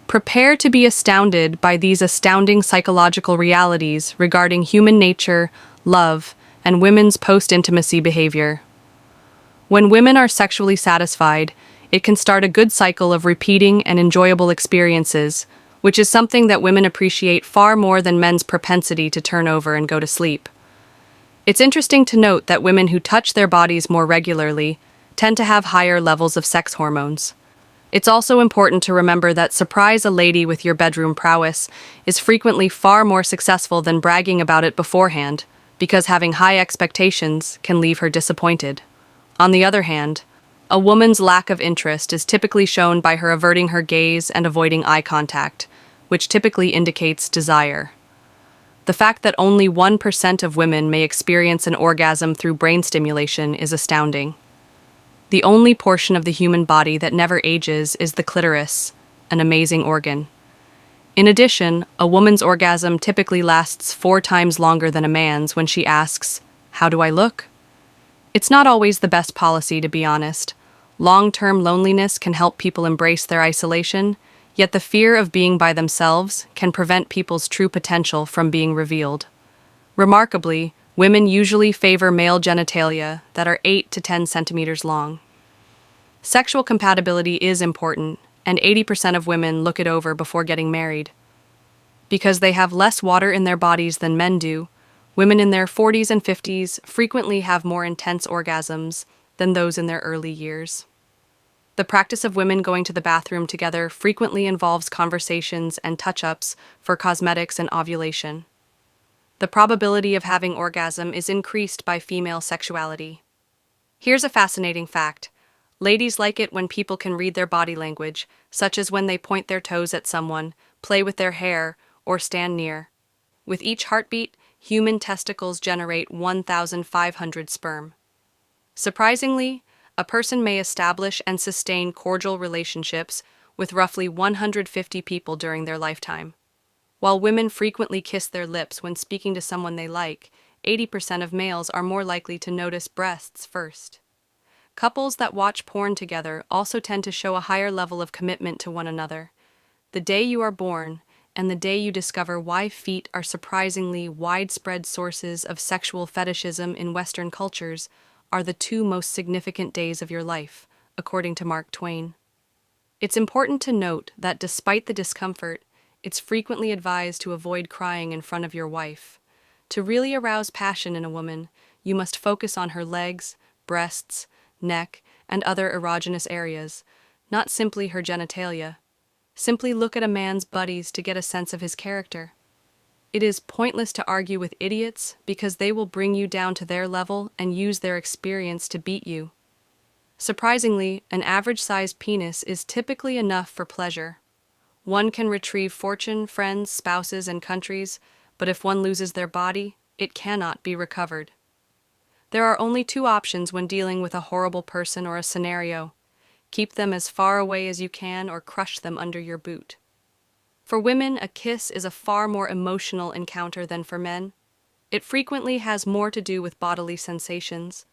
Prepare to be astounded by these astounding psychological realities regarding human nature, love, and women's post-intimacy behavior. When women are sexually satisfied, it can start a good cycle of repeating and enjoyable experiences, which is something that women appreciate far more than men's propensity to turn over and go to sleep. It's interesting to note that women who touch their bodies more regularly tend to have higher levels of sex hormones. It's also important to remember that surprise a lady with your bedroom prowess is frequently far more successful than bragging about it beforehand, because having high expectations can leave her disappointed. On the other hand, a woman's lack of interest is typically shown by her averting her gaze and avoiding eye contact, which typically indicates desire. The fact that only 1% of women may experience an orgasm through brain stimulation is astounding. The only portion of the human body that never ages is the clitoris, an amazing organ. In addition, a woman's orgasm typically lasts 4 times longer than a man's when she asks, "How do I look?" It's not always the best policy, to be honest. Long-term loneliness can help people embrace their isolation, yet the fear of being by themselves can prevent people's true potential from being revealed. Remarkably, women usually favor male genitalia that are 8 to 10 centimeters long. Sexual compatibility is important, and 80% of women look it over before getting married. Because they have less water in their bodies than men do, women in their 40s and 50s frequently have more intense orgasms than those in their early years. The practice of women going to the bathroom together frequently involves conversations and touch-ups for cosmetics and ovulation. The probability of having orgasm is increased by female sexuality. Here's a fascinating fact. Ladies like it when people can read their body language, such as when they point their toes at someone, play with their hair, or stand near. With each heartbeat, human testicles generate 1,500 sperm. Surprisingly, a person may establish and sustain cordial relationships with roughly 150 people during their lifetime. While women frequently kiss their lips when speaking to someone they like, 80% of males are more likely to notice breasts first. Couples that watch porn together also tend to show a higher level of commitment to one another. The day you are born, and the day you discover why feet are surprisingly widespread sources of sexual fetishism in Western cultures, are the 2 most significant days of your life, according to Mark Twain. It's important to note that despite the discomfort, it's frequently advised to avoid crying in front of your wife. To really arouse passion in a woman, you must focus on her legs, breasts, neck, and other erogenous areas, not simply her genitalia. Simply look at a man's buddies to get a sense of his character. It is pointless to argue with idiots because they will bring you down to their level and use their experience to beat you. Surprisingly, an average-sized penis is typically enough for pleasure. One can retrieve fortune, friends, spouses, and countries, but if one loses their body, it cannot be recovered. There are only 2 options when dealing with a horrible person or a scenario. Keep them as far away as you can or crush them under your boot. For women, a kiss is a far more emotional encounter than for men. It frequently has more to do with bodily sensations.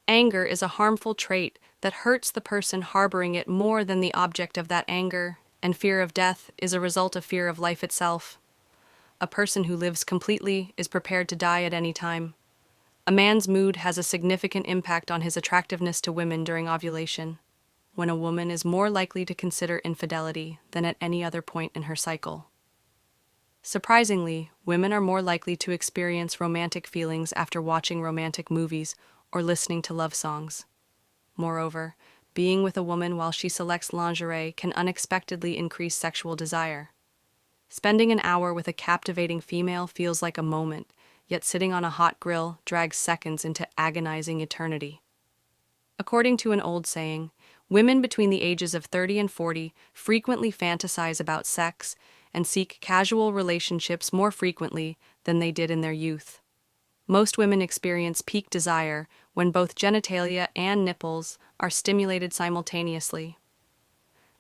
Anger is a harmful trait that hurts the person harboring it more than the object of that anger, and fear of death is a result of fear of life itself. A person who lives completely is prepared to die at any time. A man's mood has a significant impact on his attractiveness to women during ovulation, when a woman is more likely to consider infidelity than at any other point in her cycle. Surprisingly, women are more likely to experience romantic feelings after watching romantic movies or listening to love songs. Moreover, being with a woman while she selects lingerie can unexpectedly increase sexual desire. Spending an hour with a captivating female feels like a moment, yet sitting on a hot grill drags seconds into agonizing eternity. According to an old saying, women between the ages of 30 and 40 frequently fantasize about sex and seek casual relationships more frequently than they did in their youth. Most women experience peak desire when both genitalia and nipples are stimulated simultaneously.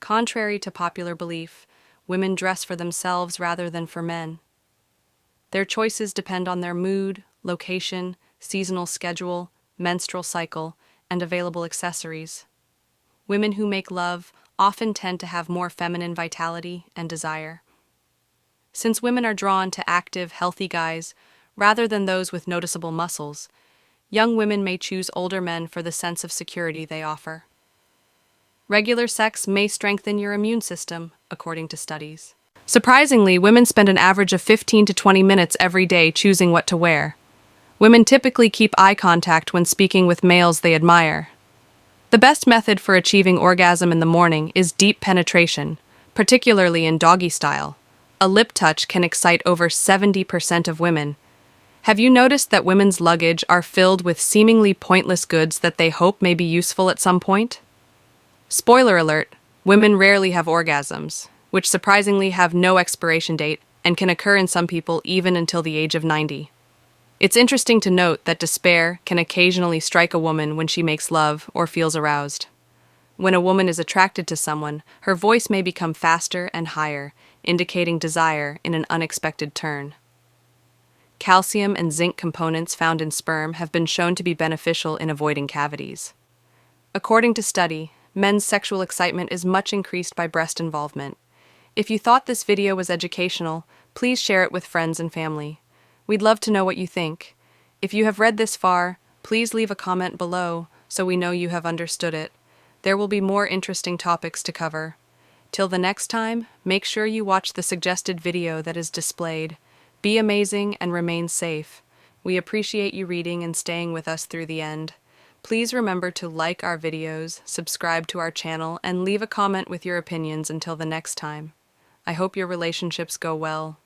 Contrary to popular belief, women dress for themselves rather than for men. Their choices depend on their mood, location, seasonal schedule, menstrual cycle, and available accessories. Women who make love often tend to have more feminine vitality and desire. Since women are drawn to active, healthy guys rather than those with noticeable muscles, young women may choose older men for the sense of security they offer. Regular sex may strengthen your immune system, according to studies. Surprisingly, women spend an average of 15 to 20 minutes every day choosing what to wear. Women typically keep eye contact when speaking with males they admire. The best method for achieving orgasm in the morning is deep penetration, particularly in doggy style. A lip touch can excite over 70% of women. Have you noticed that women's luggage are filled with seemingly pointless goods that they hope may be useful at some point? Spoiler alert, women rarely have orgasms, which surprisingly have no expiration date and can occur in some people even until the age of 90. It's interesting to note that despair can occasionally strike a woman when she makes love or feels aroused. When a woman is attracted to someone, her voice may become faster and higher, indicating desire in an unexpected turn. Calcium and zinc components found in sperm have been shown to be beneficial in avoiding cavities. According to study, men's sexual excitement is much increased by breast involvement. If you thought this video was educational, please share it with friends and family. We'd love to know what you think. If you have read this far, please leave a comment below so we know you have understood it. There will be more interesting topics to cover. Till the next time, make sure you watch the suggested video that is displayed. Be amazing and remain safe. We appreciate you reading and staying with us through the end. Please remember to like our videos, subscribe to our channel, and leave a comment with your opinions until the next time. I hope your relationships go well.